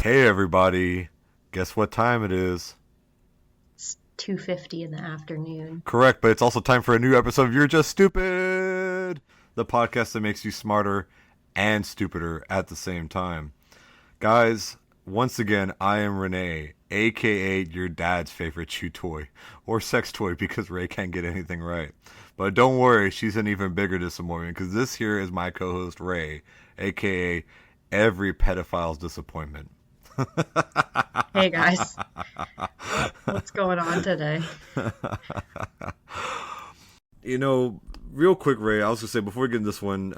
Hey everybody, guess what time it is? It's 2:50 in the afternoon. Correct, but it's also time for a new episode of You're Just Stupid, the podcast that makes you smarter and stupider at the same time. Guys, once again, I am Rene, aka your dad's favorite chew toy, or sex toy because Ray can't get anything right. But don't worry, she's an even bigger disappointment because this here is my co-host Ray, aka every pedophile's disappointment. Hey guys, what's going on today? Real quick, Ray, I was gonna say before we get into this one,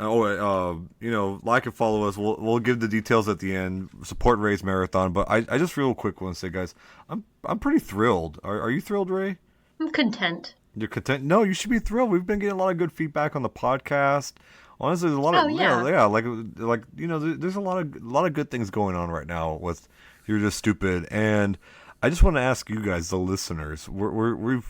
like and follow us. We'll give the details at the end. Support Ray's marathon, but I just real quick want to say, guys, I'm pretty thrilled. Are you thrilled, Ray? I'm content. You're content? No, you should be thrilled. We've been getting a lot of good feedback on the podcast. Honestly, there's a lot of there's a lot of good things going on right now with You're Just Stupid, and I just want to ask you guys, the listeners, we've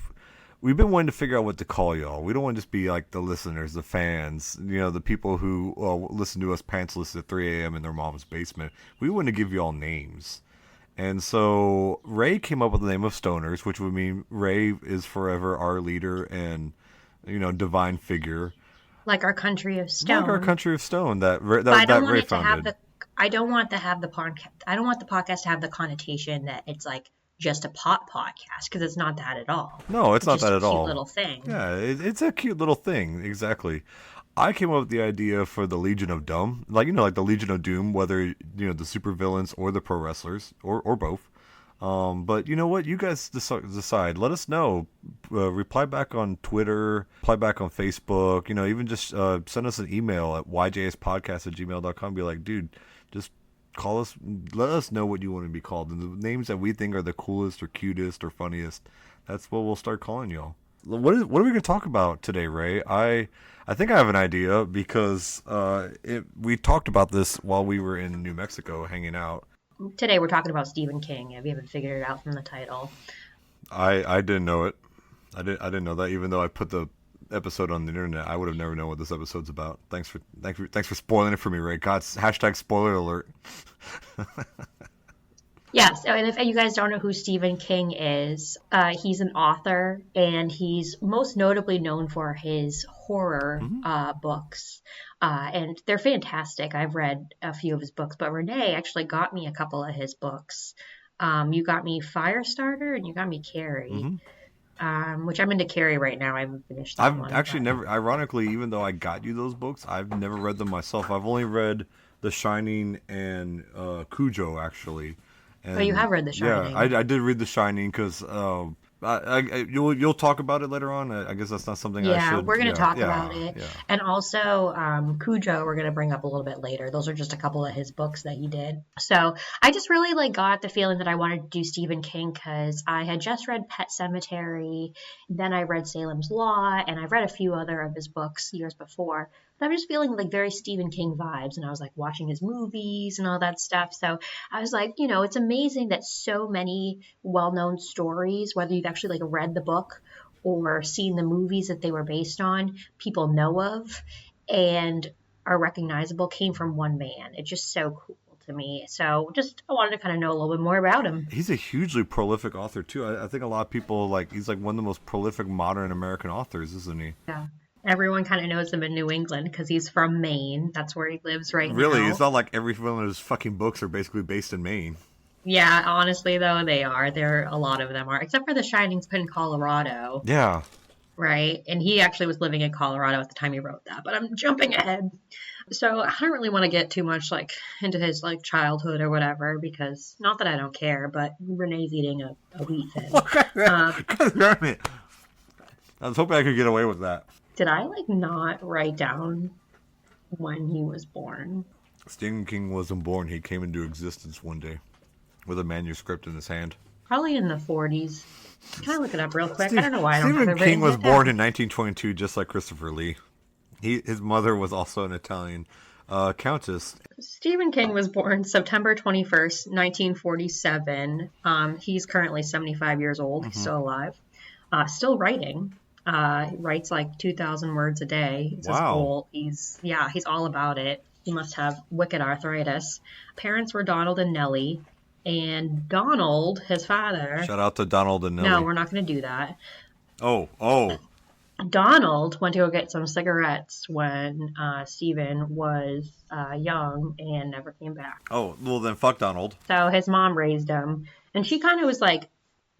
been wanting to figure out what to call y'all. We don't want to just be like the listeners, the fans, the people who listen to us pantsless at 3 a.m. in their mom's basement. We want to give y'all names. And so Ray came up with the name of Stoners, which would mean Ray is forever our leader and, divine figure. Like our country of stone. Like our country of stone that Ray founded. I don't want the podcast to have the connotation that it's like just a pot podcast, because it's not that at all. No, it's not that at all. It's a cute little thing. Yeah, it's a cute little thing. Exactly. I came up with the idea for the Legion of Dumb, like the Legion of Doom, whether the supervillains or the pro wrestlers or both. But you know what? You guys decide. Let us know. Reply back on Twitter. Reply back on Facebook. Even just send us an email at yjspodcast@gmail.com. Be like, dude, just call us. Let us know what you want to be called. And the names that we think are the coolest or cutest or funniest, that's what we'll start calling y'all. What are we going to talk about today, Ray? I think I have an idea because we talked about this while we were in New Mexico hanging out. Today we're talking about Stephen King. If you haven't figured it out from the title. I didn't know it. I didn't know that. Even though I put the episode on the internet, I would have never known what this episode's about. Thanks for spoiling it for me, Ray. God's #spoiler alert. Yes, and if you guys don't know who Stephen King is, he's an author, and he's most notably known for his horror books, and they're fantastic. I've read a few of his books, but Renee actually got me a couple of his books. You got me Firestarter, and you got me Carrie, which I'm into Carrie right now. I haven't finished that one. I've actually never, ironically, even though I got you those books, I've never read them myself. I've only read The Shining and Cujo, actually. And, you have read The Shining. Yeah, I did read The Shining because you'll talk about it later on. I guess that's not something I should. Yeah, we're going to talk about it. Yeah. And also Cujo we're going to bring up a little bit later. Those are just a couple of his books that he did. So I just really got the feeling that I wanted to do Stephen King because I had just read Pet Sematary, then I read Salem's Law, and I've read a few other of his books years before. But I'm just feeling like very Stephen King vibes, and I was like watching his movies and all that stuff. So I was like, it's amazing that so many well-known stories, whether you've actually read the book or seen the movies that they were based on, people know of and are recognizable, came from one man. It's just so cool to me. So just I wanted to kind of know a little bit more about him. He's a hugely prolific author too. I think a lot of people he's one of the most prolific modern American authors, isn't he? Yeah. Everyone kind of knows him in New England because he's from Maine. That's where he lives right now. Really? It's not like every one of his fucking books are basically based in Maine. Yeah, honestly, though, they are. A lot of them are. Except for The Shining's put in Colorado. Yeah. Right? And he actually was living in Colorado at the time he wrote that. But I'm jumping ahead. So I don't really want to get too much into his childhood or whatever because not that I don't care, but Renee's eating a wheat thing. God damn it. I was hoping I could get away with that. Did I not write down when he was born? Stephen King wasn't born. He came into existence one day with a manuscript in his hand. Probably in the 40s. Can I look it up real quick? I don't know why I don't have it. Stephen King was born in 1922, just like Christopher Lee. His mother was also an Italian countess. Stephen King was born September 21st, 1947. He's currently 75 years old. He's still alive. Still writing. Writes 2,000 words a day. It's his goal. He's all about it. He must have wicked arthritis. Parents were Donald and Nellie. And Donald, his father, Shout out to Donald and no, Nelly. we're not going to do that. Oh. Donald went to go get some cigarettes when Stephen was young and never came back. Oh, well then fuck Donald. So his mom raised him, and she kind of was like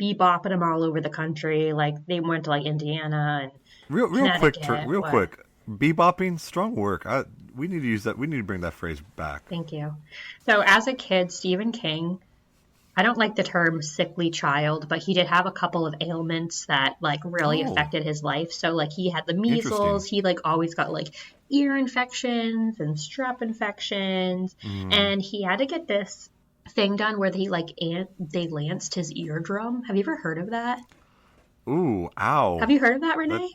bebopping him all over the country. Like they went to like Indiana and Real quick, Connecticut. real What? quick. Bebopping, strong work. We need to use that. We need to bring that phrase back. Thank you. So as a kid, Stephen King, I don't like the term sickly child, but he did have a couple of ailments that like really Oh, affected his life. So like he had the measles, interesting. he like always got like ear infections and strep infections, Mm. and he had to get this thing done where they lanced his eardrum. Have you ever heard of that? Ooh, Have ow. you heard of that, That Renee?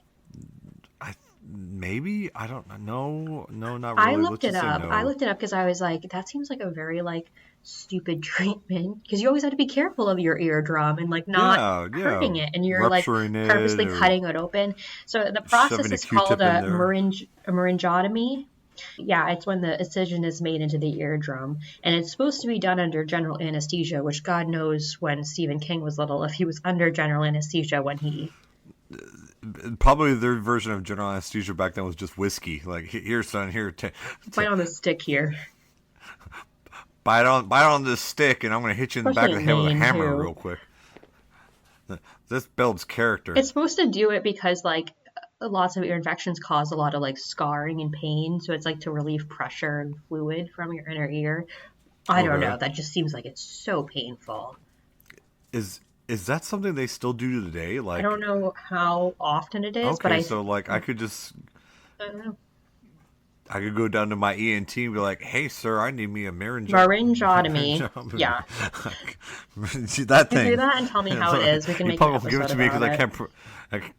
maybe I don't know. No, not I really. looked Let's it just say up. I no. looked it up because I was like, that seems like a very like stupid treatment because you always have to be careful of your eardrum and like not Yeah. hurting it, and you're like Rupturing it purposely or cutting it open. So the process shoving a is called Q-tip in there. a laryngotomy. Yeah, it's when the incision is made into the eardrum, and it's supposed to be done under general anesthesia, which God knows when Stephen King was little if he was under general anesthesia when he. Probably their version of general anesthesia back then was just whiskey. Like, here, son, here, Bite on the stick here, bite on this stick, and I'm gonna hit you in the back especially of the in head with a Maine hammer too. real quick. This builds character. It's supposed to do it because like lots of ear infections cause a lot of like scarring and pain, so it's like to relieve pressure and fluid from your inner ear. I don't know. Okay. That just seems like it's so painful. Is is that something they still do today? I don't Like, know how often it is, but okay, so like I don't know. I could go down to my ENT and be like, "Hey, sir, I need me a Laryngotomy. Marinjotomy." Yeah. See that You can do thing. that and tell me how it is. We can You make an probably won't give it episode to me because about I it. can't.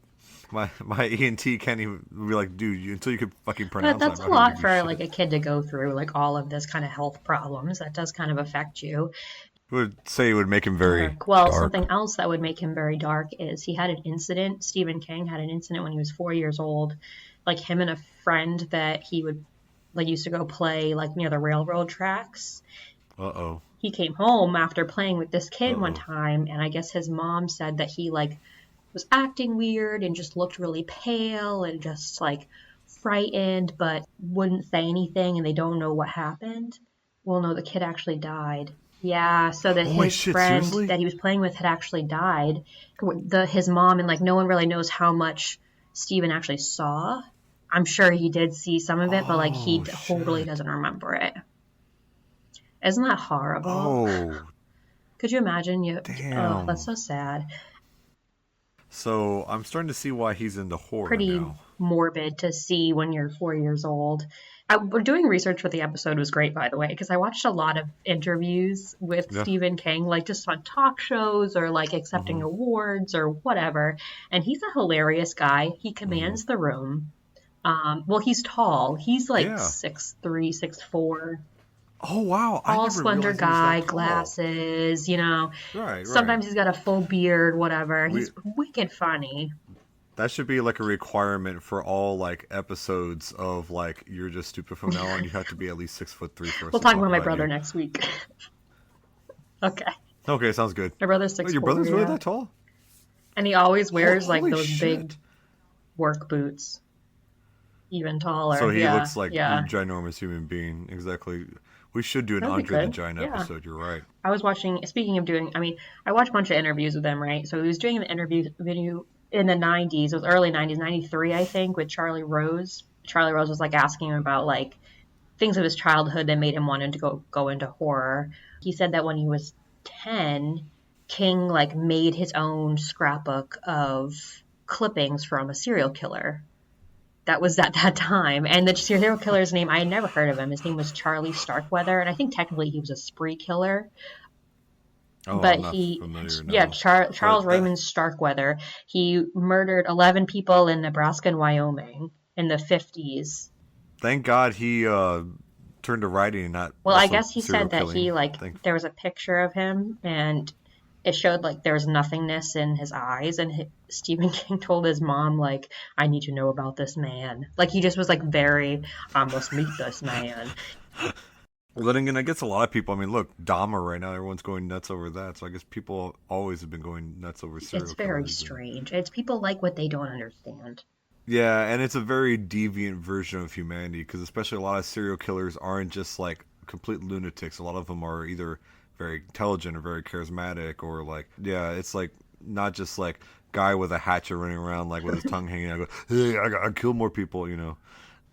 My ENT can't even be like, dude, until you can fucking But pronounce that, that's I'm a not gonna lot give you for like shit. a kid to go through, like all of this kind of health problems. That does kind of affect you. Would say it would make him very Dark. Well, dark. something else that would make him very dark is he had an incident. Stephen King had an incident when he was 4 years old. Like him and a friend that he would like used to go play like near the railroad tracks. Uh oh. He came home after playing with this Uh kid one oh. time, and I guess his mom said that he like was acting weird and just looked really pale and just like frightened, but wouldn't say anything, and they don't know what happened. Well, no, the kid actually died. Yeah, so that Holy his shit! friend Seriously? that he was playing with had actually died. His mom and like no one really knows how much Steven actually saw. I'm sure he did see some of it, but like he Oh totally shit! doesn't remember it. Isn't that horrible? Oh Could you imagine you? Oh, that's damn. so sad. So I'm starting to see why he's into horror Pretty now. morbid to see when you're 4 years old. We're doing research for the episode was great, by the way, because I watched a lot of interviews with Yeah. Stephen King, like just on talk shows or like accepting Mhm. awards or whatever. And he's a hilarious guy. He Mhm. commands the room. Well, he's tall. He's like Yeah. 6'3", 6'4", Oh wow! I tall, never slender realized he was that guy, tall. glasses, you know. Right. Right. Sometimes he's got a full beard, whatever. We He's wicked funny. That should be like a requirement for all like episodes of like You're Just Stupid from now on. You have to be at least 6'3" for us We'll to talk talk about my about brother you. next week. Okay. Okay, sounds good. My brother's Oh, six your four, brother's really yeah. that tall? And he always wears like Holy those big shit! work boots. Even So taller. he Yeah. looks like a Yeah. ginormous human being. Exactly. We should do an That'd be Andre the good. Giant Yeah. episode. You're right. I was watching, speaking of doing, I mean, I watched a bunch of interviews with him, right? So he was doing an interview video in the 90s. It was early 90s, 93, I think, with Charlie Rose. Charlie Rose was like asking him about like things of his childhood that made him want to go into horror. He said that when he was 10, King like made his own scrapbook of clippings from a serial killer that was at that time. And the serial killer's name, I had never heard of him. His name was Charlie Starkweather, and I think technically he was a spree killer. Oh, But I'm not familiar yeah, now. Charles But that, Raymond Starkweather, he murdered 11 people in Nebraska and Wyoming in the 50s. thank God he turned to writing and not Well, I also guess he serial said that he killing. like Thank. there was a picture of him and it showed like there was nothingness in his eyes, and Stephen King told his mom like, I need to know about this man. Like he just was like very, I must meet this man. Well, then again, I guess a lot of people. I mean, look, Dahmer right now, everyone's going nuts over that. So I guess people always have been going nuts over It's serial very killers. And strange. It's people like what they don't understand. yeah, and it's a very deviant version of humanity because especially a lot of serial killers aren't just like complete lunatics. A lot of them are either very intelligent or very charismatic, or like yeah, it's like not just like guy with a hatchet running around like with his tongue hanging out. Go, hey, I kill more people, you know.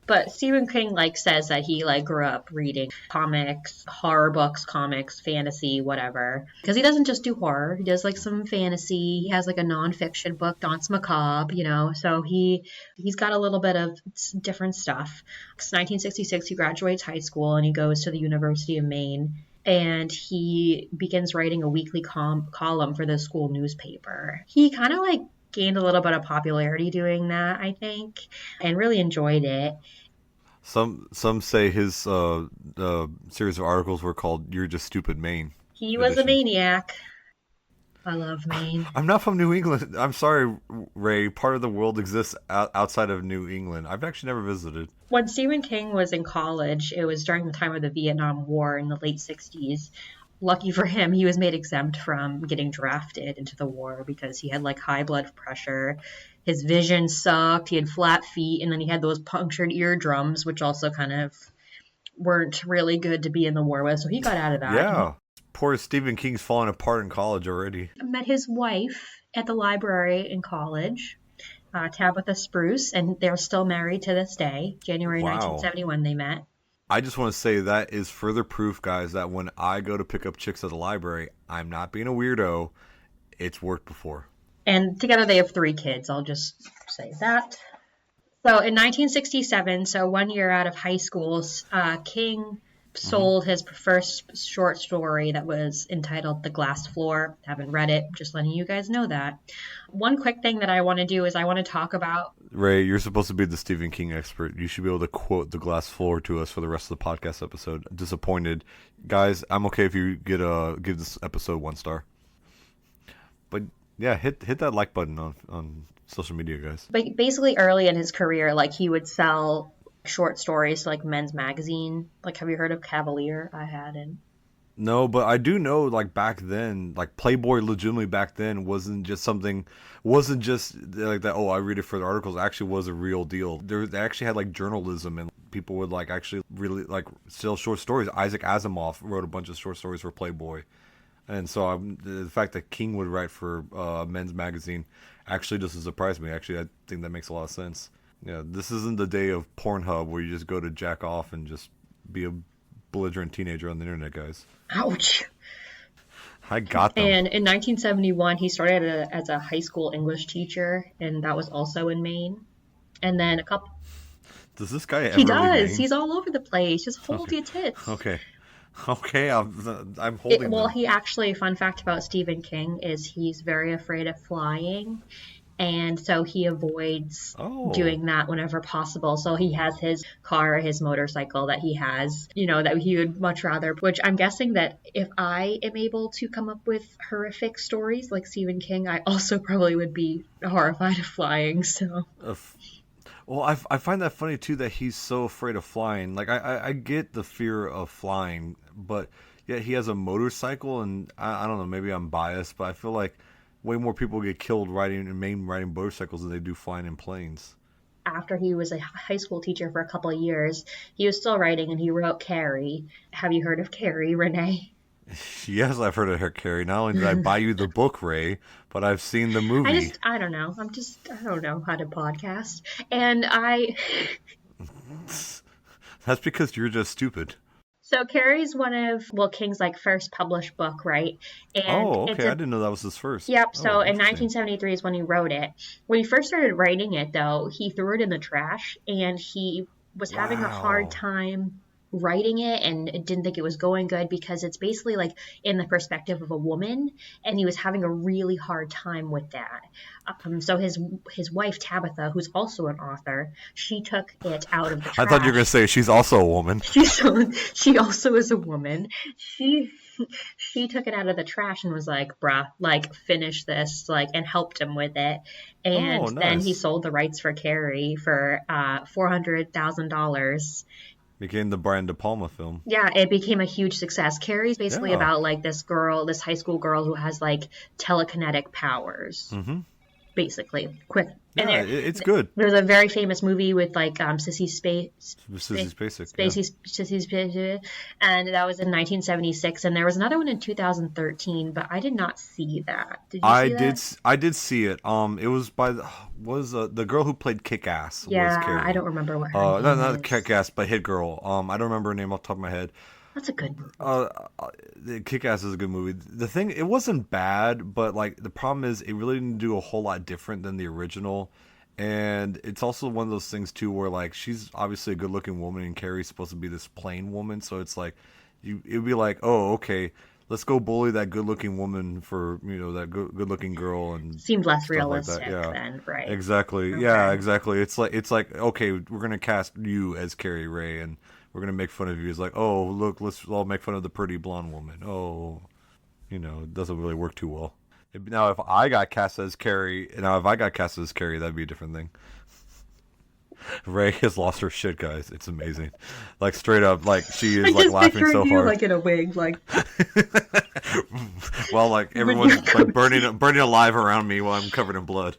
But Stephen King like says that he like grew up reading comics, horror books, comics, fantasy, whatever. Because he doesn't just do horror; he does like some fantasy. He has like a nonfiction book, Danse Macabre, you know. So he's got a little bit of different stuff. 1966, he graduates high school and he goes to the University of Maine. And he begins writing a weekly column for the school newspaper. He kind of like gained a little bit of popularity doing that, I think, and really enjoyed it. Some say his series of articles were called "You're Just Stupid Maine" He was a edition. maniac. I love Maine. I'm not from New England. I'm sorry, Ray. Part of the world exists outside of New England. I've actually never visited. When Stephen King was in college, it was during the time of the Vietnam War in the late 60s. Lucky for him, he was made exempt from getting drafted into the war because he had like high blood pressure. His vision sucked. He had flat feet, and then he had those punctured eardrums, which also kind of weren't really good to be in the war with. So he got out of that. He Yeah, poor Stephen King's falling apart in college already. met his wife at the library in college, Tabitha Spruce, and they're still married to this day. January Wow. 1971, they met. I just want to say that is further proof, guys, that when I go to pick up chicks at the library, I'm not being a weirdo. It's worked before. And together they have 3 kids. I'll just say that. So in 1967, so 1 year out of high school, King Hmm. sold his first short story that was entitled The Glass Floor. Haven't read it, just letting you guys know that. One quick thing that I want to do is I want to talk about. Ray, you're supposed to be the Stephen King expert. You should be able to quote the glass floor to us for the rest of the podcast episode. Disappointed, guys. I'm okay if you give this episode 1 star. But yeah, hit that like button on social media, guys. But basically, early in his career, like he would sell short stories to like Men's Magazine. Like, have you heard of Cavalier? I hadn't. No, but I do know like back then, like Playboy legitimately back then wasn't just like that, oh, I read it for the articles. It actually was a real deal. They actually had like journalism and people would like actually really like sell short stories. Isaac Asimov wrote a bunch of short stories for Playboy. And so the fact that King would write for Men's Magazine actually doesn't surprise me. Actually, I think that makes a lot of sense. Yeah, this isn't the day of Pornhub where you just go to jack off and just be a belligerent teenager on the internet, guys. Ouch. I got them. And in 1971, he started as a high school English teacher, and that was also in Maine. And then a couple. Does this guy He ever leave does. Maine? He's all over the place. Just hold Okay, your tits. okay, okay. I'm holding Well, them. he actually, fun fact about Stephen King is he's very afraid of flying. And so he avoids Oh, doing that whenever possible. So he has his car, his motorcycle that he has, that he would much rather, which I'm guessing that if I am able to come up with horrific stories like Stephen King, I also probably would be horrified of flying. So uh, well, I find that funny too that he's so afraid of flying. Like I get the fear of flying, but yet he has a motorcycle, and I don't know. Maybe I'm biased, but I feel like way more people get killed riding motorcycles than they do flying in planes. after he was a high school teacher for a couple of years, he was still writing and he wrote Carrie. Have you heard of Carrie, Rene? Yes, I've heard of her, Carrie. Not only did I buy you the book, Ray, but I've seen the movie. I don't know. I don't know how to podcast. And I, That's because you're just stupid. so Carrie's one of Will King's like first published book, right? And Oh, it's okay. I a, didn't know that was his first. yep. So Oh, in interesting. 1973 is when he wrote it. When he first started writing it, though, he threw it in the trash and he was having a hard Wow. time writing it and didn't think it was going good because it's basically like in the perspective of a woman and he was having a really hard time with that. So his wife Tabitha, who's also an author, she took it out of the I thought you were gonna trash. say she's also a woman. She also is a woman. She she took it out of the trash and was like, bruh, like finish this, like, and helped him with it. And Oh, then he nice. sold the rights for Carrie for $400,000. Became the Brian De Palma film. Yeah, it became a huge success. Carrie's basically Yeah. about like this girl, this high school girl who has like telekinetic powers, Mm-hmm. basically. Quick. And Yeah, it's good. there's a very famous movie with like Sissy Sissy Spacek. Yeah. Sissy Spacek, and that was in 1976. And there was another one in 2013, but I did not see that. Did you see that? I did see it. It was by the girl who played Kick-Ass was Yeah, I Carrie. don't remember what her name Not is. Kick-Ass, but Hit Girl. I don't remember her name off the top of my head. That's a good movie. Kick-Ass is a good movie. The thing, it wasn't bad, but like the problem is, it really didn't do a whole lot different than the original. And it's also one of those things too, where like she's obviously a good-looking woman, and Carrie's supposed to be this plain woman. So it's like, it'd be like, oh, okay, let's go bully that good-looking woman for that good-looking girl and Seemed less stuff like realistic that. Yeah, then, right? exactly. Okay. Yeah, exactly. It's like okay, we're gonna cast you as Carrie Ray, and we're gonna make fun of you. It's like, oh, look, let's all make fun of the pretty blonde woman. Oh, it doesn't really work too well. Now, if I got cast as Carrie, that'd be a different thing. Ray has lost her shit, guys. It's amazing. Like straight up, like she I is like just laughing picturing so you hard. like in a wig, like While like everyone's like burning alive around me while I'm covered in blood.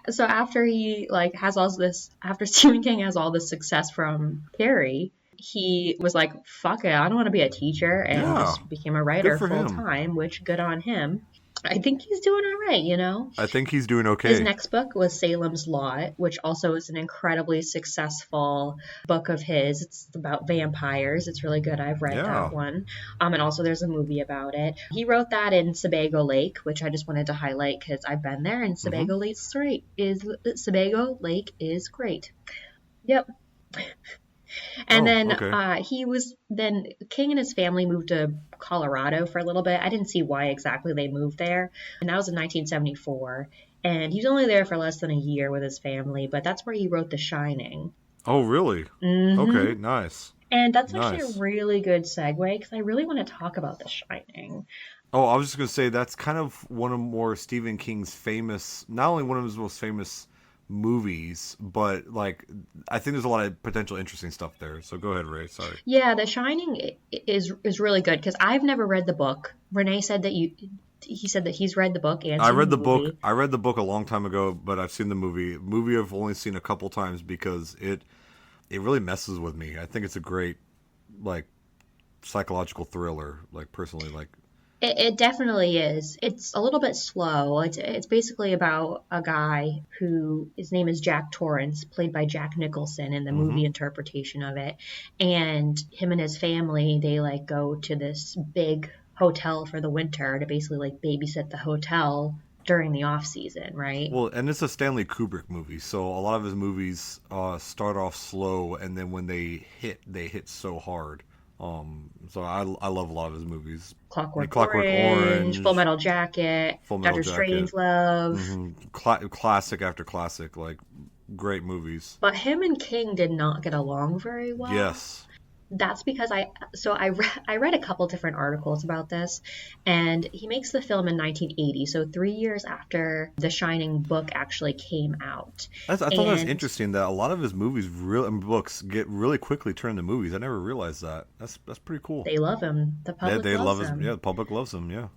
so after he like has all this after Stephen King has all this success from Carrie, he was like, fuck it, I don't want to be a teacher, and Yeah, just became a good writer for full him. time, which good on him. I think he's doing all right. I think he's doing His okay. next book was Salem's Lot, which also is an incredibly successful book of his. It's about vampires. It's really good. I've read Yeah. that one. And also there's a movie about it. He wrote that in Sebago Lake, which I just wanted to highlight because I've been there, and Sebago Lake is great. Yep. And then Okay. King and his family moved to Colorado for a little bit. I didn't see why exactly they moved there. And that was in 1974. And he was only there for less than a year with his family, but that's where he wrote The Shining. Oh, really? Hmm. Okay, nice. And that's actually a Nice. really good segue because I really want to talk about The Shining. Oh, I was just gonna say that's kind of one of more Stephen King's famous, not only one of his most famous movies, but like I think there's a lot of potential interesting stuff there. So go ahead, Ray. Sorry. Yeah, The Shining is really good because I've never read the book. Renee said that he said that he's read the book and I seen read the the book. movie. I read the book a long time ago, but I've seen the movie. Movie I've only seen a couple times because it really messes with me. I think it's a great like psychological thriller. Like personally, like It definitely is. It's a little bit slow. It's basically about a guy who his name is Jack Torrance, played by Jack Nicholson in the hmm movie interpretation of it. And him and his family, they like go to this big hotel for the winter to basically like babysit the hotel during the off season, right? well, and it's a Stanley Kubrick movie, so a lot of his movies start off slow, and then when they hit so hard. So I love a lot of his movies. Clockwork Clockwork Orange, Full Orange, Metal Jacket, Full Metal Doctor Jacket, Strangelove. classic after classic, like great movies. But him and King did not get along very well. Yes. That's because I read a couple different articles about this, and he makes the film in 1980, so 3 years after the Shining book actually came out. I thought that was And interesting that a lot of his movies, books, get really quickly turned into movies. I never realized that. That's pretty cool. they love him. The public They loves love his. him. Yeah, the public loves him. Yeah.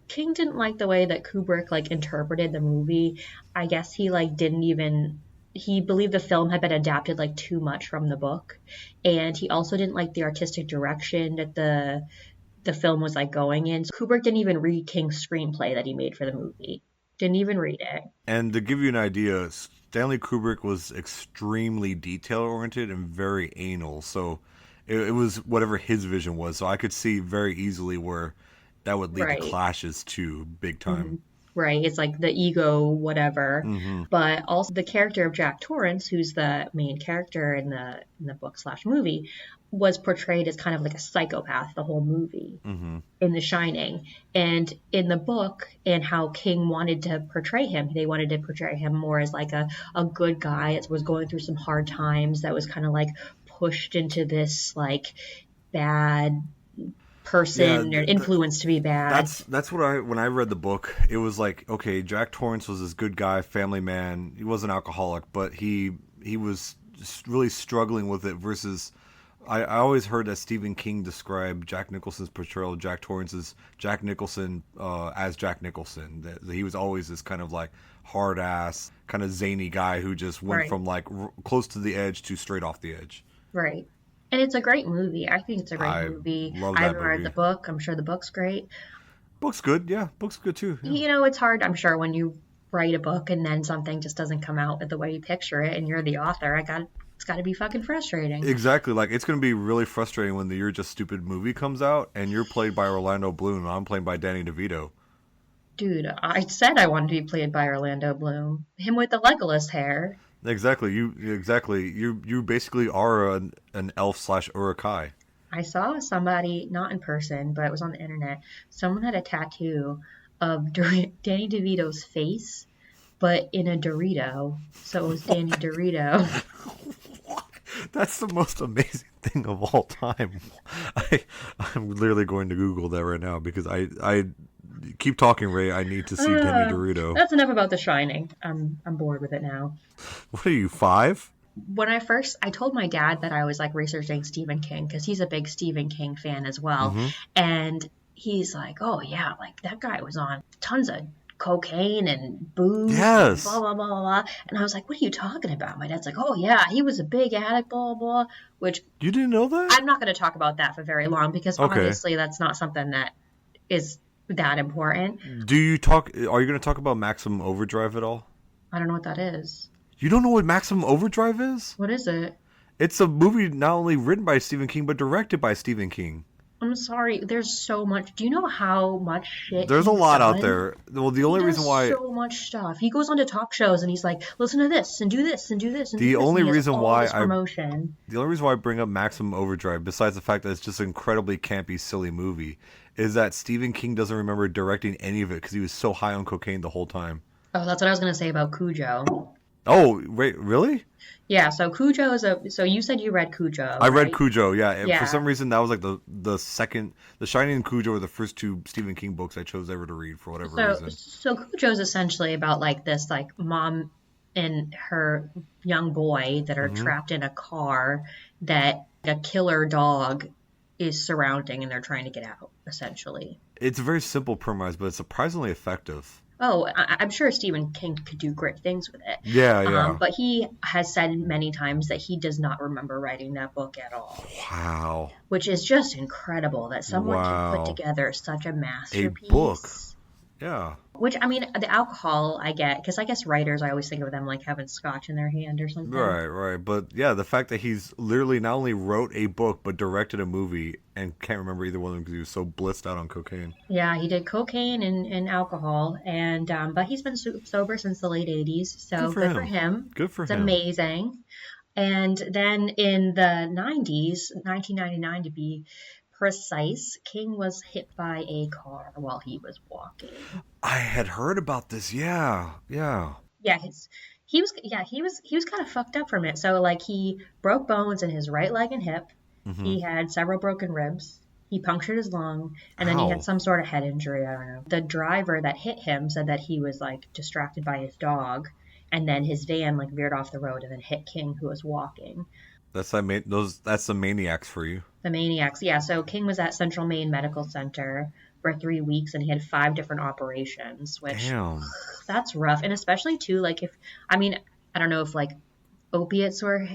King didn't like the way that Kubrick like interpreted the movie. I guess he like didn't even he believed the film had been adapted like too much from the book, and he also didn't like the artistic direction that the film was like going in. So Kubrick didn't even read King's screenplay that he made for the movie. Didn't even read it. And to give you an idea, Stanley Kubrick was extremely detail oriented and very anal. So it was whatever his vision was. So I could see very easily where that would lead to Right. clashes too, big Mhm. time. Right. It's like the ego, whatever. hmm But also the character of Jack Torrance, who's the main character in the book slash movie, was portrayed as kind of like a psychopath the whole movie hmm in The Shining. And in the book, and how King wanted to portray him, they wanted to portray him more as like a good guy that was going through some hard times, that was kind of like pushed into this like bad Yeah, person or influenced to be bad. that's what when I read the book, it was like, okay, Jack Torrance was this good guy, family man. He was an alcoholic, but he he was just really struggling with it versus. I always heard that Stephen King described Jack Nicholson's portrayal of Jack Torrance as Jack Nicholson. That he was always this kind of like hard ass, kind of zany guy who just went Right. from like close to the edge to straight off the edge. Right. And it's a great movie. I think it's a great I movie. love I that haven't read the movie. book. I'm sure the book's great. Book's good, yeah. Book's good too, yeah. It's hard, I'm sure, when you write a book and then something just doesn't come out the way you picture it and you're the author. It's got to be fucking frustrating. Exactly. Like it's gonna be really frustrating when the You're Just Stupid movie comes out and you're played by Orlando Bloom and I'm played by Danny DeVito. Dude, I said I wanted to be played by Orlando Bloom. Him with the Legolas hair. Exactly. You basically are an elf slash Urukai. I saw somebody, not in person, but it was on the internet. Someone had a tattoo of Danny DeVito's face, but in a Dorito. So it was Danny Dorito. That's the most amazing thing of all time. I'm literally going to Google that right now because I keep talking, Ray. I need to see Danny DeVito. That's enough about The Shining. I'm bored with it now. What are you, 5? When I told my dad that I was like researching Stephen King because he's a big Stephen King fan as well. Mm-hmm. And he's like, oh yeah, like that guy was on tons of cocaine and booze, Yes. and blah, blah, blah, blah, blah. And I was like, what are you talking about? My dad's like, oh yeah, he was a big addict, blah, blah, blah. Which You didn't know that? I'm not going to talk about that for very long because Okay. obviously that's not something that is that important. Are you going to talk about Maximum Overdrive at all? I don't know what that is. You don't know what Maximum Overdrive is? What is it? It's a movie not only written by Stephen King, but directed by Stephen King. I'm sorry. There's so much. Do you know how much shit There's a he's lot out done? there. Well, the only He does reason why so much stuff. He goes on to talk shows and he's like, listen to this and do this and do this and The do this. only And he has reason all why this promotion. the only reason why I bring up Maximum Overdrive, besides the fact that it's just an incredibly campy, silly movie, is that Stephen King doesn't remember directing any of it because he was so high on cocaine the whole time. Oh, that's what I was gonna say about Cujo. Oh, wait, really? Yeah, so Cujo is so you said you read Cujo. I read right? Cujo, yeah. And Yeah. for some reason, that was like the second, The Shining and Cujo were the first two Stephen King books I chose ever to read for whatever reason. So Cujo is essentially about like this like mom and her young boy that are Mm-hmm. trapped in a car that a killer dog is surrounding and they're trying to get out, essentially. It's a very simple premise, but it's surprisingly effective. Oh, I'm sure Stephen King could do great things with it. Yeah, yeah. But he has said many times that he does not remember writing that book at all, Wow. which is just incredible that someone can Wow. put together such a masterpiece. book. Yeah. Which, I mean, the alcohol I get, because I guess writers, I always think of them like having scotch in their hand or something. Right, right. But yeah, the fact that he's literally not only wrote a book, but directed a movie and can't remember either one of them because he was so blissed out on cocaine. Yeah, he did cocaine and alcohol, and but he's been sober since the late 80s, so good for him. Good for It's him. amazing. And then in the 90s, 1999 to be precise, King was hit by a car while he was walking. I had heard about this. Yeah, yeah. Yeah, he was kind of fucked up from it. So like he broke bones in his right leg and hip. Mm-hmm. He had several broken ribs. He punctured his lung, and then he Ow. had some sort of head injury. I don't know. The driver that hit him said that he was like distracted by his dog, and then his van like veered off the road and then hit King, who was walking. That's the maniacs for you. The maniacs, yeah. So King was at Central Maine Medical Center for 3 weeks, and he had 5 different operations, which Damn. that's rough. And especially too, like I don't know if like opiates were.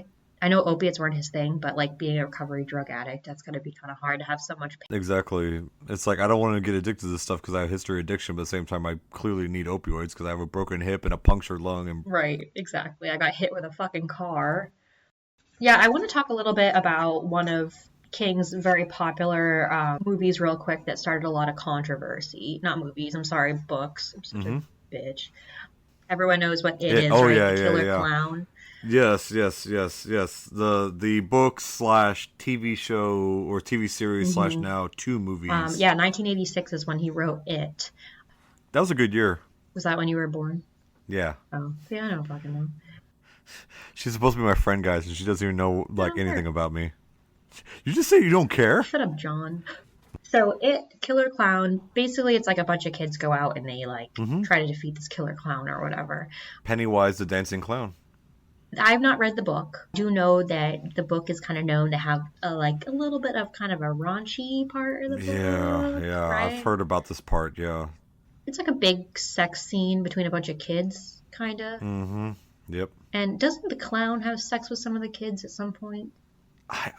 I know opiates weren't his thing, but like being a recovery drug addict, that's gonna be kind of hard to have so much pain. Exactly. It's like I don't want to get addicted to this stuff because I have history of addiction, but at the same time, I clearly need opioids because I have a broken hip and a punctured lung. And Right, exactly. I got hit with a fucking car. Yeah, I want to talk a little bit about one of King's very popular movies real quick that started a lot of controversy. Not movies, I'm sorry, books. I'm such a bitch. Everyone knows what it is, oh, right? yeah, The yeah, Killer yeah. Clown. yes. The book slash TV show or TV series slash now 2 movies. Yeah, 1986 is when he wrote it. That was a good year. Was that when you were born? Yeah. Oh, yeah, I don't fucking know. She's supposed to be my friend, guys, and she doesn't even know like don't anything care. about me. You just say you don't care? Shut up, John. So Killer Clown, basically it's like a bunch of kids go out and they like try to defeat this killer clown or whatever. Pennywise the dancing clown. I've not read the book. I do know that the book is kind of known to have like a little bit of kind of a raunchy part of the Yeah, book, yeah, I've right? heard about this part. Yeah. It's like a big sex scene between a bunch of kids, kind of. Mm-hmm. Yep. And doesn't the clown have sex with some of the kids at some point?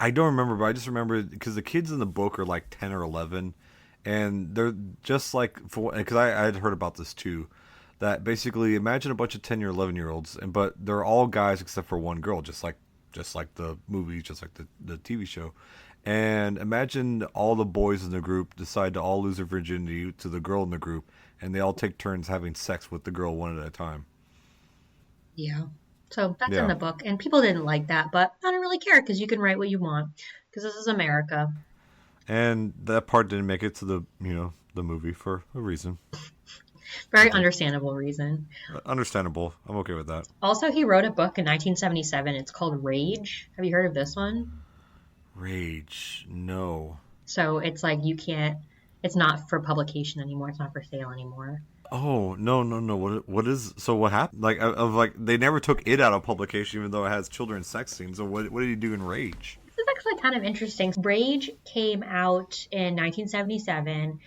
I don't remember, but I just remember because the kids in the book are like 10 or 11, and they're just like for because I had heard about this too, that basically imagine a bunch of 10 or 11-year-olds, and but they're all guys except for one girl, just like the movie, just like the TV show. And imagine all the boys in the group decide to all lose their virginity to the girl in the group, and they all take turns having sex with the girl one at a time. Yeah. So that's in Yeah. the book, and people didn't like that, but I don't really care because you can write what you want because this is America. And that part didn't make it to the movie for a reason. Very Okay. understandable reason. Understandable. I'm okay with that. Also, he wrote a book in 1977. It's called Rage. Have you heard of this one? Rage. No. So it's like you can't, it's not for publication anymore. It's not for sale anymore. Oh, no, no, no. What is so what happened? Like of like they never took it out of publication even though it has children's sex scenes. So what did he do in Rage? This is actually kind of interesting. Rage came out in 1977.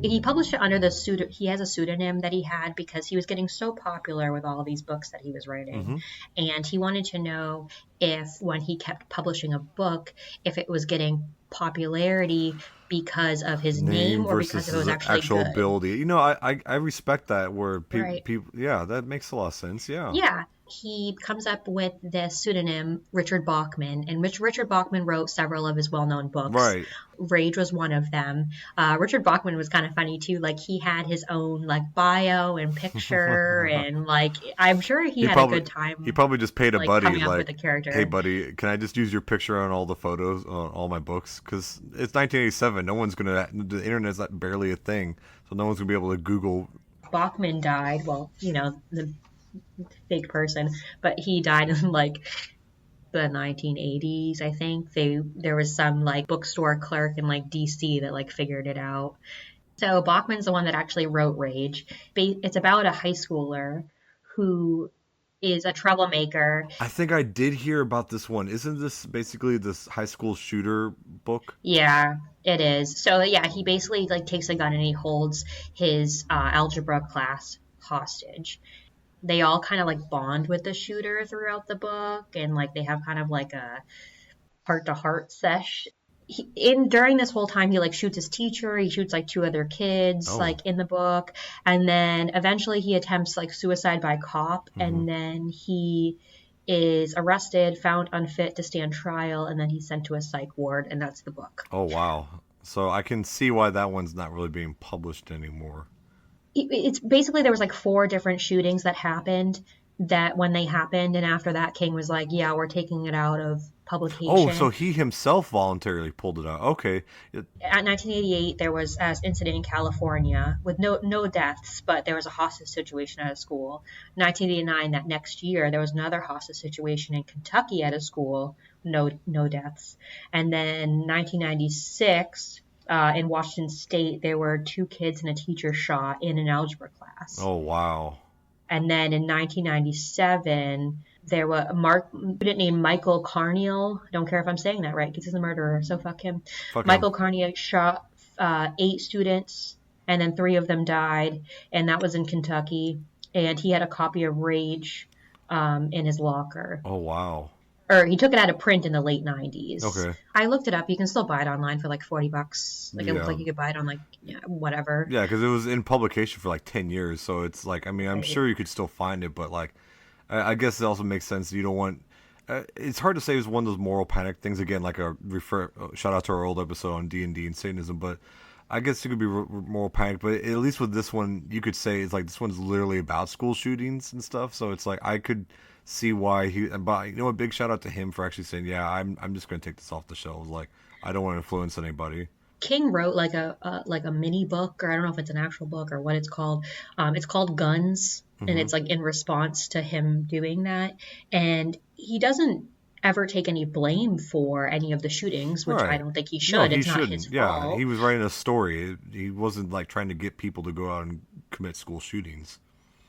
He published it under the he has a pseudonym that he had because he was getting so popular with all these books that he was writing. Mhm. And he wanted to know if when he kept publishing a book, if it was getting popularity because of his name Name or because versus it was his actually actual good. ability. I respect that where Right. people yeah, that makes a lot of sense. Yeah. Yeah, he comes up with this pseudonym, Richard Bachman, and which Richard Bachman wrote several of his well-known books. Right. Rage was one of them. Richard Bachman was kind of funny too. Like he had his own like bio and picture, and like I'm sure he He had a probably good he time probably just paid a like buddy coming up with a like, "Hey character. buddy, can I just use your picture on all the photos on all my books cuz it's 1987. No one's going to the internet's not barely a thing. So no one's going to be able to Google. Bachman died. Well, the fake person, but he died in like the 1980s, I think. There was some like bookstore clerk in like DC that like figured it out. So Bachman's the one that actually wrote Rage. It's about a high schooler who is a troublemaker. I think I did hear about this one. Isn't this basically this high school shooter book? Yeah, it is. So yeah, he basically like takes a gun and he holds his algebra class hostage. They all kind of like bond with the shooter throughout the book, and like they have kind of like a heart to heart sesh. In during this whole time, he like shoots his teacher. He shoots like two other kids Oh. like in the book, and then eventually he attempts like suicide by cop, Mhm. and then he is arrested, found unfit to stand trial, and then he's sent to a psych ward, and that's the book. Oh wow. So I can see why that one's not really being published anymore. It's basically there was like four different shootings that happened that when they happened, and after that King was like, yeah, we're taking it out of Oh, so publication. he himself voluntarily pulled it out. Okay. At 1988 there was an incident in California with no deaths, but there was a hostage situation at a school. 1989, that next year, there was another hostage situation in Kentucky at a school, no deaths. And then 1996, in Washington State, there were two kids and a teacher shot in an algebra class. Oh wow. And then in 1997, there was a student named Michael Carneal. Don't care if I'm saying that right because he's a murderer, so fuck him. Fuck him. Michael Carneal shot eight students, and then three of them died, and that was in Kentucky. And he had a copy of Rage in his locker. Oh wow. Or he took it out of print in the late 90s. Okay. I looked it up. You can still buy it online for like $40. Like it looked Yeah. like you could buy it on like whatever. Yeah, because it was in publication for like 10 years. So it's like, I mean, I'm Right. sure you could still find it, but like, I guess it also makes sense. You don't want. It's hard to say it's one of those moral panic things. Again, like a shout out to our old episode on D&D and Satanism, but I guess it could be moral panic. But at least with this one, you could say it's like this one's literally about school shootings and stuff. So it's like I could see why he. But you know, a big shout out to him for actually saying, yeah, I'm just going to take this off the shelves. Like I don't want to influence anybody. King wrote like a mini book, or I don't know if it's an actual book or what it's called. It's called Guns, and Hmm. it's like in response to him doing that. And he doesn't ever take any blame for any of the shootings, which I Right. don't think he No, should. he It's not his shouldn't. Yeah, he fault. was writing a story. He wasn't like trying to get people to go out and commit school shootings.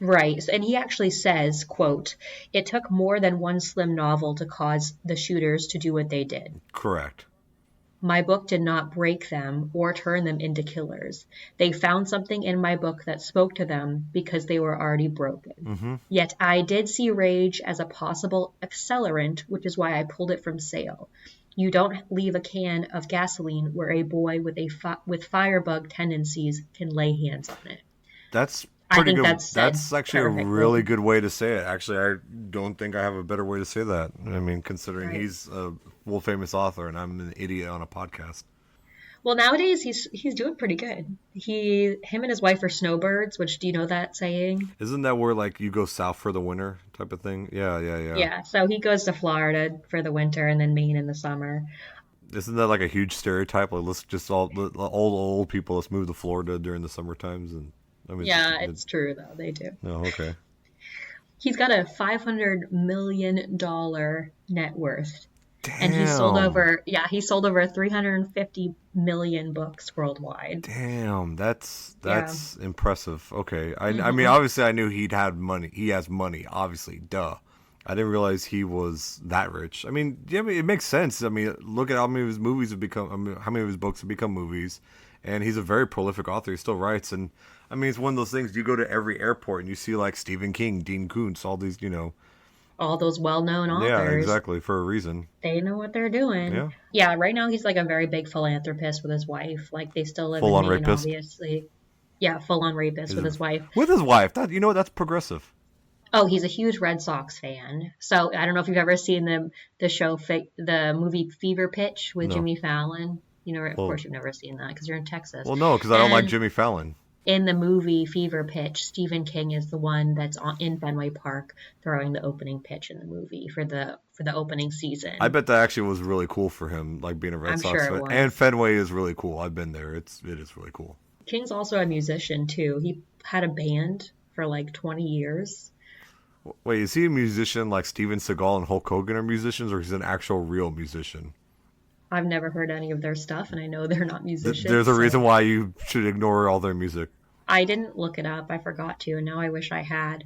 Right. And he actually says, quote, "It took more than one slim novel to cause the shooters to do what they did. Correct. My book did not break them or turn them into killers. They found something in my book that spoke to them because they were already broken. Mm-hmm. Yet I did see rage as a possible accelerant, which is why I pulled it from sale. You don't leave a can of gasoline where a boy with firebug tendencies can lay hands on it." That's I pretty think good. that's said That's actually a really perfectly. good way to say it. Actually, I don't think I have a better way to say that. I mean, considering Right. he's a world famous author and I'm an idiot on a podcast. Well, nowadays he's doing pretty good. Him and his wife are snowbirds, which do you know that saying? Isn't that where like you go south for the winter type of thing? Yeah, yeah, yeah. Yeah, so he goes to Florida for the winter and then Maine in the summer. Isn't that like a huge stereotype? Like, let's just all old people, let's move to Florida during the summer times, and I mean, Yeah, it's true though. They do. no, okay. He's got a $500 million net worth, and Damn, he sold over 350 million books worldwide. damn, Yeah. that's impressive. Okay, I mean, Hmm. obviously, I knew he'd had money. He has money, obviously, duh. I didn't realize he was that rich. I mean, yeah, I mean, it makes sense. I mean, look at how many of his movies have become. I mean, how many of his books have become movies, and he's a very prolific author. He still writes, and I mean, it's one of those things. You go to every airport and you see like Stephen King, Dean Koontz, all these, All those well-known yeah, authors, exactly, for a reason. they know what they're doing. Yeah, Yeah, right now he's like a very big philanthropist with his wife. Like they still live full in on Maine, rapist. obviously. Yeah, full-on rapist Is with it, his wife. with his wife. That that's progressive. Oh, he's a huge Red Sox fan. So I don't know if you've ever seen the movie Fever Pitch with No, Jimmy Fallon. You know, of well, course you've never seen that because you're in Texas. no, because I don't like And Jimmy Fallon. in the movie Fever Pitch, Stephen King is the one that's in Fenway Park throwing the opening pitch in the movie for the opening I season. bet that actually was really cool for him, like being a Red I'm Sox sure it fan. And was. Fenway is really cool. I've been there. It is really cool. King's also a musician too. He had a band for like 20 years. Wait, is he a musician like Steven Seagal and Hulk Hogan are musicians, or he's an actual real musician? I've never heard any of their stuff, and I know they're not There's musicians, a so reason why you should ignore all their music. I didn't look it up. I forgot to, and now I wish I had.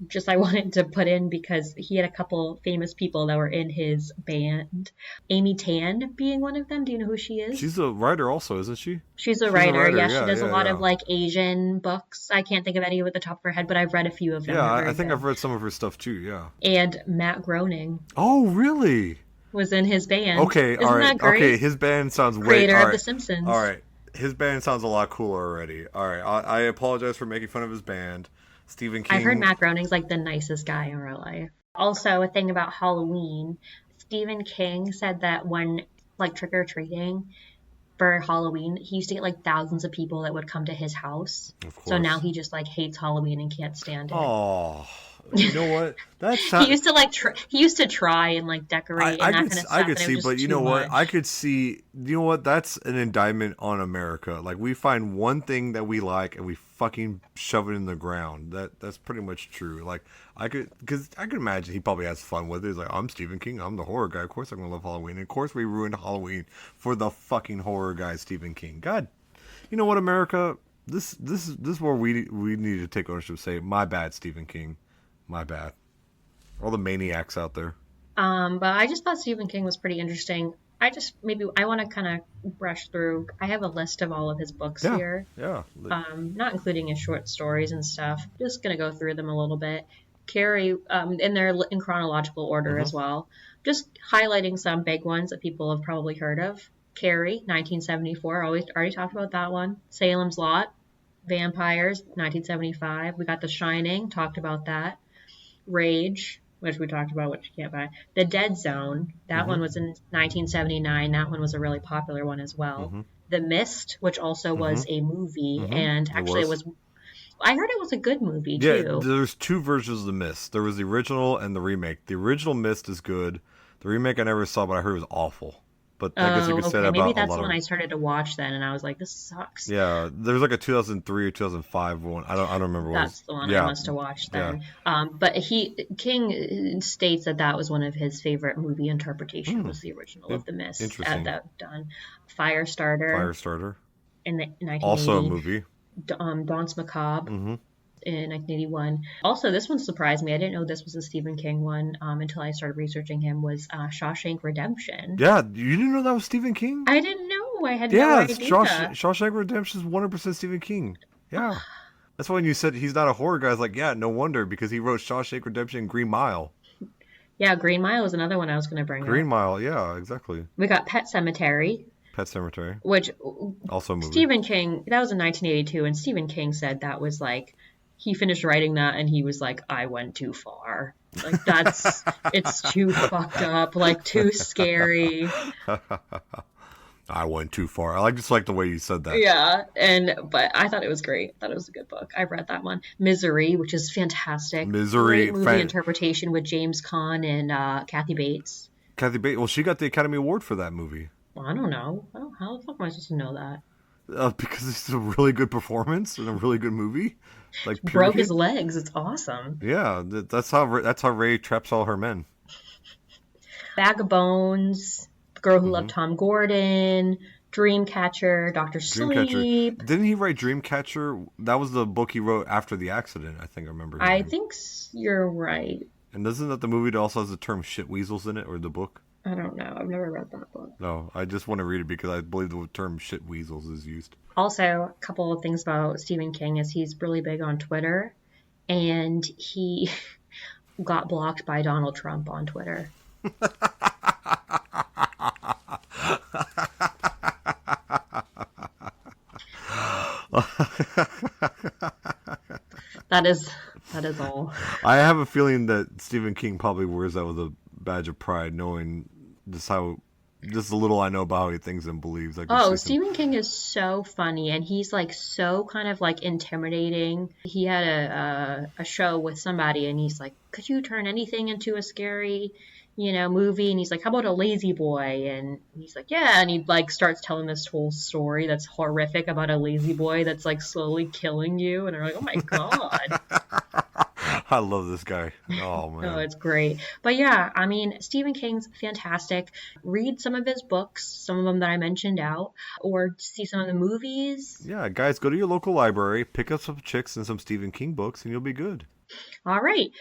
Just I wanted to put in because he had a couple famous people that were in his band. Amy Tan being one of them. Do you know who she is? She's a writer, also, isn't she? She's a She's a writer. writer. Yeah, she Yeah, does a yeah, lot of yeah. like Asian books. I can't think of any at the top of her head, but I've read a few of them. Yeah, They're I very think I've good. read some of her stuff too. Yeah. And Matt Groening Oh, really? was in his band. Okay, all Isn't right. that Okay, great? his band sounds way. Creator All of The right. All Simpsons. right. His band sounds a lot cooler already. All right. I apologize for making fun of his band. Stephen I've heard King. Matt Groening's like the nicest guy in real life. Also, a thing about Halloween, Stephen King said that when like trick or treating for Halloween, he used to get like thousands of people that would come to his house. Of So now course. he just like hates Halloween and can't stand it. Oh, you know what? That's He not. used to like he used to try and like decorate and that kind of I stuff, could and it was see, just but you too know what? I much. could see. You know what? That's an indictment on America. Like we find one thing that we like and we fucking shove it in the ground. That's pretty much true. Like because I could imagine he probably has fun with it. He's like, I'm Stephen King. I'm the horror guy. Of course I'm gonna love Halloween. And of course we ruined Halloween for the fucking horror guy Stephen King. God, you know what, America? This is where we need to take ownership. Say, my bad, Stephen King. My bad. All the maniacs out there. But I just thought Stephen King was pretty interesting. Maybe I want to kind of brush through. I have a list of all of his books Yeah, here, yeah. not including his short stories and stuff. Just gonna go through them a little bit. Carrie, and they're in chronological order Mm-hmm. as well. Just highlighting some big ones that people have probably heard of. Carrie, 1974. Already talked about that one. Salem's Lot, Vampires, 1975. We got The Shining. Talked about that. Rage, which we talked about, which you can't buy. The Dead Zone, that Mm-hmm. one was in 1979. That one was a really popular one as well. Mm-hmm. The Mist, which also Mm-hmm. was a movie, Mm-hmm. and It actually it was. was. I heard it was a good movie Yeah, too. there's two versions of the Mist. There was the original and the remake. The original Mist is good. The remake I never saw, but I heard it was awful. But I guess you Oh, could say that okay. Maybe about a that's lot the one of. I started to watch then, and I was like, this sucks. Yeah, there's like a 2003 or 2005 one. I don't remember what it was. That's the one I Yeah, must have watched yeah. then. But King states that that was one of his favorite movie interpretation Hmm. was the original In- of The Mist interesting. that done. Firestarter Firestarter. in the Also a 1980. movie. Danse Macabre. Mm-hmm. in 1981. Also, this one surprised me. I didn't know this was a Stephen King one until I started researching him. Was Shawshank Redemption. Yeah, you didn't know that was Stephen King? I didn't know. I had no Yeah, it's idea. Shawshank Redemption is 100% Stephen King. Yeah. That's why when you said he's not a horror guy, I was like, yeah, no wonder, because he wrote Shawshank Redemption and Green Mile. Yeah, Green Mile is another one I was going to bring Green up. Mile, yeah, exactly. We got Pet Sematary. Pet Sematary. Which also a movie. Stephen King, that was in 1982, and Stephen King said that was like, he finished writing that and he was like, I went too far. Like, that's, it's too fucked up, like, too scary. I went too far. I just like the way you said that. Yeah, but I thought it was great. I thought it was a good book. I read that one. Misery, which is fantastic. Misery. Great movie interpretation with James Caan and Kathy Bates. Kathy Bates, well, she got the Academy Award for that movie. Well, I don't know. How the fuck am I supposed to know that? Because it's a really good performance and a really good movie. Like broke his legs. It's awesome. Yeah, that's how Ray traps all her men. Bag of Bones, The Girl Who Loved Tom Gordon, Dreamcatcher, Dr. Sleep. Didn't he write Dreamcatcher? That was the book he wrote after the accident, I think I remember. I think you're right. And isn't that the movie that also has the term shit weasels in it, or the book? I don't know. I've never read that book. No, I just want to read it because I believe the term shit weasels is used. Also, a couple of things about Stephen King is he's really big on Twitter, and he got blocked by Donald Trump on Twitter. That is all. I have a feeling that Stephen King probably wears that with a badge of pride, knowing just a little I know about how he thinks and believes. Stephen King is so funny, and he's like so kind of like intimidating. He had a show with somebody, and he's like, "Could you turn anything into a scary, movie?" And he's like, "How about a lazy boy?" And he's like, "Yeah." And he like starts telling this whole story that's horrific about a lazy boy that's like slowly killing you, and they're like, "Oh my god." I love this guy. Oh, man. Oh, it's great. But yeah, I mean, Stephen King's fantastic. Read some of his books, some of them that I mentioned out, or see some of the movies. Yeah, guys, go to your local library, pick up some Chicks and some Stephen King books, and you'll be good. All right.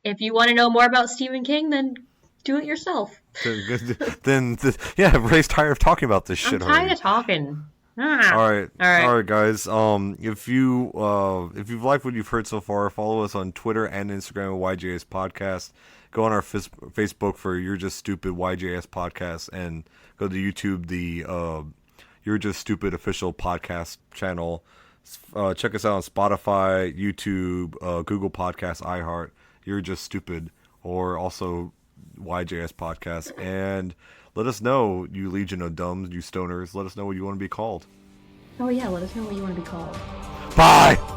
If you want to know more about Stephen King, then do it yourself. Then Ray's tired of talking about this shit already. I'm tired of talking. All right, guys. If you've liked what you've heard so far, follow us on Twitter and Instagram at YJS Podcast. Go on our Facebook for You're Just Stupid YJS Podcast, and go to YouTube, the You're Just Stupid official podcast channel. Check us out on Spotify, YouTube, Google Podcasts, iHeart. You're Just Stupid, or also YJS Podcast, and let us know, you legion of dumbs, you stoners. Let us know what you want to be called. Oh yeah, let us know what you want to be called. Bye!